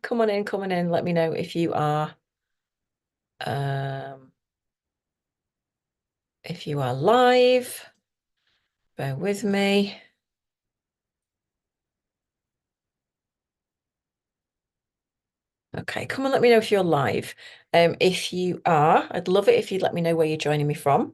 Come on in, come on in. Let me know if you are um if you are live. Bear with me. Okay, come on, let me know if you're live. If you are, I'd love it if you'd let me know where you're joining me from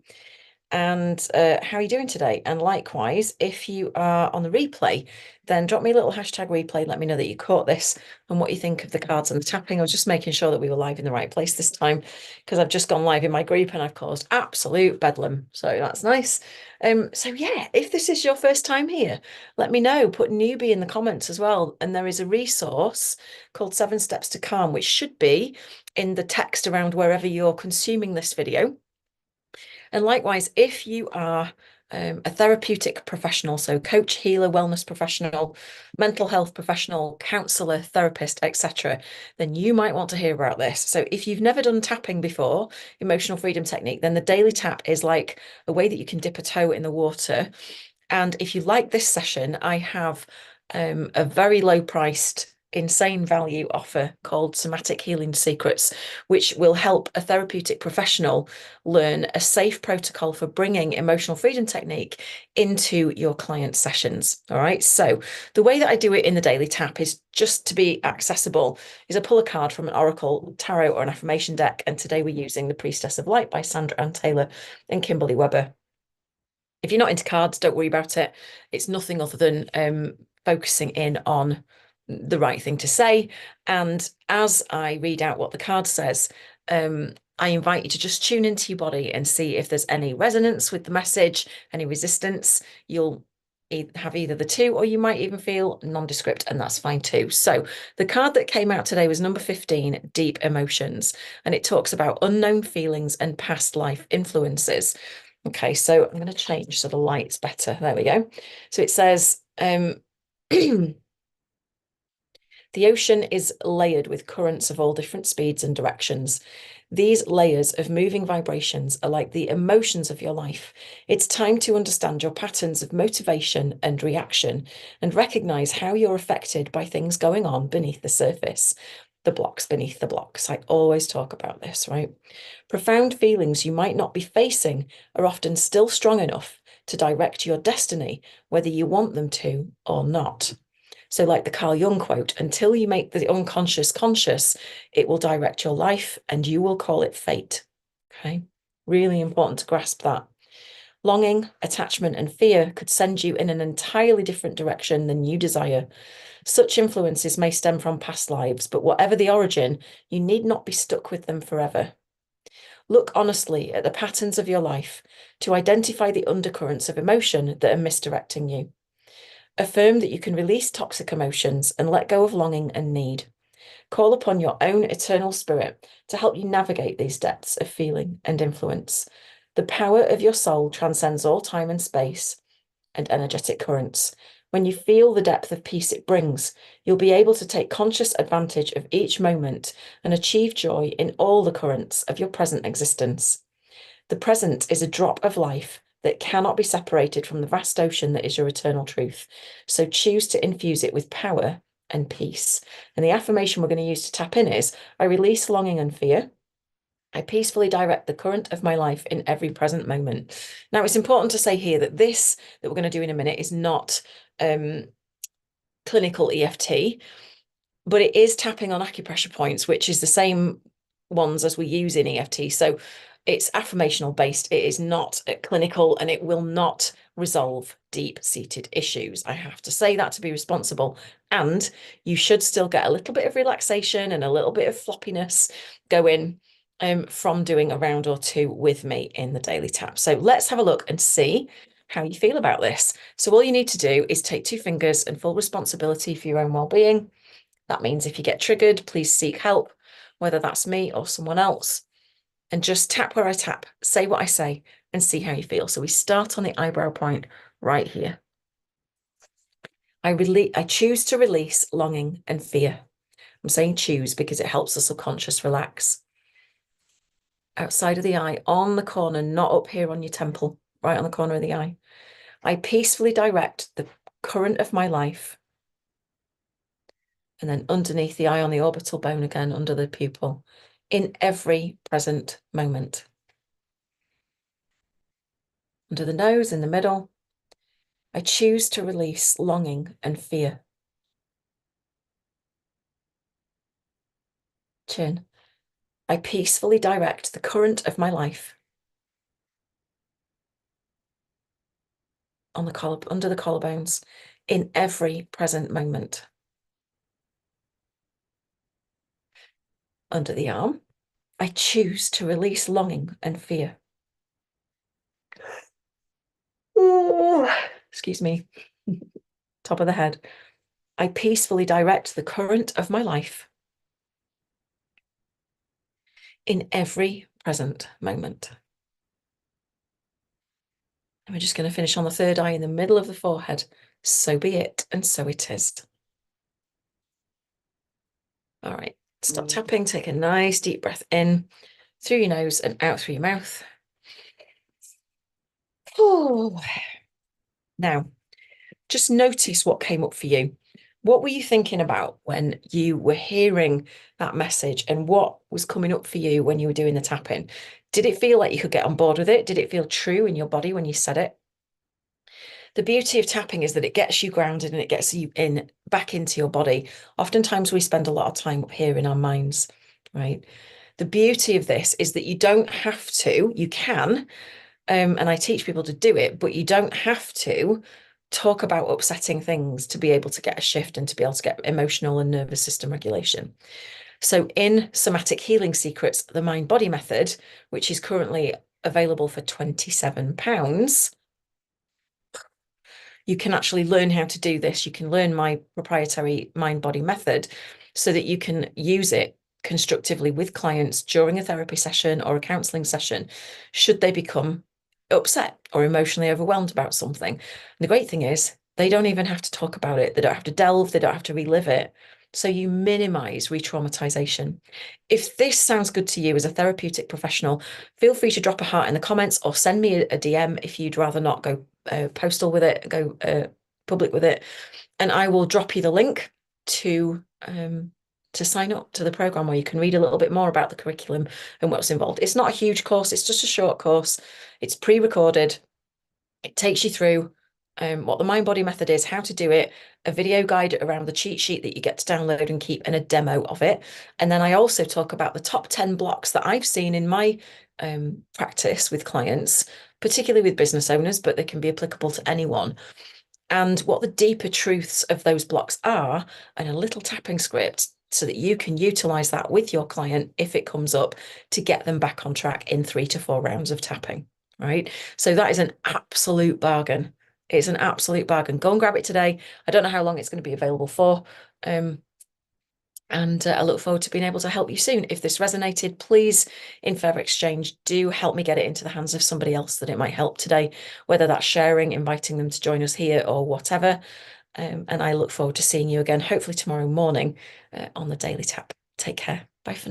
and how are you doing today? And likewise, if you are on the replay, then drop me a little hashtag replay. Let me know that you caught this and what you think of the cards and the tapping. I was just making sure that we were live in the right place this time because I've just gone live in my group and I've caused absolute bedlam. So that's nice. So yeah, if this is your first time here, let me know. Put newbie in the comments as well. And there is a resource called 7 Steps to Calm, which should be in the text around wherever you're consuming this video. And likewise, if you are a therapeutic professional, so coach, healer, wellness professional, mental health professional, counselor, therapist, etc., then you might want to hear about this. So if you've never done tapping before, emotional freedom technique, then the daily tap is like a way that you can dip a toe in the water. And if you like this session, I have a very low priced, insane value offer called Somatic Healing Secrets, which will help a therapeutic professional learn a safe protocol for bringing emotional freedom technique into your client sessions. All right. So the way that I do it in the daily tap is just to be accessible is I pull a card from an oracle, tarot, or an affirmation deck. And today we're using The Priestess of Light by Sandra Ann Taylor and Kimberly Weber. If you're not into cards, don't worry about it. It's nothing other than focusing in on the right thing to say. And as I read out what the card says, I invite you to just tune into your body and see if there's any resonance with the message, any resistance. You'll have either the two, or you might even feel nondescript, and that's fine too. So the card that came out today was number 15, Deep Emotions, and it talks about unknown feelings and past life influences. Okay, so I'm going to change so the light's better. There we go. So it says, the ocean is layered with currents of all different speeds and directions. These layers of moving vibrations are like the emotions of your life. It's time to understand your patterns of motivation and reaction and recognize how you're affected by things going on beneath the surface. The blocks beneath the blocks. I always talk about this, right? Profound feelings you might not be facing are often still strong enough to direct your destiny, whether you want them to or not. So, like the Carl Jung quote, until you make the unconscious conscious, it will direct your life and you will call it fate. Okay. Really important to grasp that. Longing, attachment, and fear could send you in an entirely different direction than you desire. Such influences may stem from past lives, but whatever the origin, you need not be stuck with them forever. Look honestly at the patterns of your life to identify the undercurrents of emotion that are misdirecting you. Affirm that you can release toxic emotions and let go of longing and need. Call upon your own eternal spirit to help you navigate these depths of feeling and influence. The power of your soul transcends all time and space and energetic currents. When you feel the depth of peace it brings, you'll be able to take conscious advantage of each moment and achieve joy in all the currents of your present existence. The present is a drop of life that cannot be separated from the vast ocean that is your eternal truth. So choose to infuse it with power and peace. And the affirmation we're going to use to tap in is I release longing and fear. I peacefully direct the current of my life in every present moment. Now, it's important to say here that this that we're going to do in a minute is not clinical EFT, but it is tapping on acupressure points, which is the same ones as we use in EFT. So it's affirmational based. It is not clinical and it will not resolve deep-seated issues. I have to say that to be responsible. And you should still get a little bit of relaxation and a little bit of floppiness going from doing a round or two with me in the daily tap. So let's have a look and see how you feel about this. So all you need to do is take 2 fingers and full responsibility for your own well-being. That means if you get triggered, please seek help, whether that's me or someone else, and just tap where I tap, say what I say, and see how you feel. So we start on the eyebrow point right here. I choose to release longing and fear. I'm saying choose because it helps the subconscious relax. Outside of the eye, on the corner, not up here on your temple, right on the corner of the eye. I peacefully direct the current of my life and then underneath the eye on the orbital bone again, under the pupil, in every present moment. Under the nose, in the middle, I choose to release longing and fear. Chin, I peacefully direct the current of my life. On the collar, under the collarbones, in every present moment. Under the arm, I choose to release longing and fear. Oh, excuse me. Top of the head. I peacefully direct the current of my life in every present moment. And we're just going to finish on the third eye in the middle of the forehead. So be it, and so it is. All right, stop tapping. Take a nice deep breath in through your nose and out through your mouth. Oh. Now, just notice what came up for you. What were you thinking about when you were hearing that message, and what was coming up for you when you were doing the tapping? Did it feel like you could get on board with it? Did it feel true in your body when you said it? The beauty of tapping is that it gets you grounded and it gets you in back into your body. Oftentimes we spend a lot of time up here in our minds, right? The beauty of this is that you don't have to, you can, and I teach people to do it, but you don't have to talk about upsetting things to be able to get a shift and to be able to get emotional and nervous system regulation. So in Somatic Healing Secrets, the mind body method, which is currently available for £27, you can actually learn how to do this. You can learn my proprietary mind body method so that you can use it constructively with clients during a therapy session or a counseling session, should they become upset or emotionally overwhelmed about something. And the great thing is, they don't even have to talk about it. They don't have to delve, they don't have to relive it. So you minimize re-traumatization. If this sounds good to you as a therapeutic professional, feel free to drop a heart in the comments or send me a DM if you'd rather not go postal with it, go public with it, and I will drop you the link to sign up to the program where you can read a little bit more about the curriculum and what's involved. It's not a huge course, it's just a short course. It's pre-recorded. It takes you through what the mind body method is, how to do it, a video guide around the cheat sheet that you get to download and keep, and a demo of it. And then I also talk about the top 10 blocks that I've seen in my practice with clients, particularly with business owners, but they can be applicable to anyone, and what the deeper truths of those blocks are, and a little tapping script so that you can utilize that with your client if it comes up, to get them back on track in 3 to 4 rounds of tapping, right? So that is an absolute bargain. It's an absolute bargain. Go and grab it today. I don't know how long it's going to be available for. And I look forward to being able to help you soon. If this resonated, please, in fair exchange, do help me get it into the hands of somebody else that it might help today, whether that's sharing, inviting them to join us here, or whatever. And I look forward to seeing you again, hopefully tomorrow morning on the Daily Tap. Take care. Bye for now.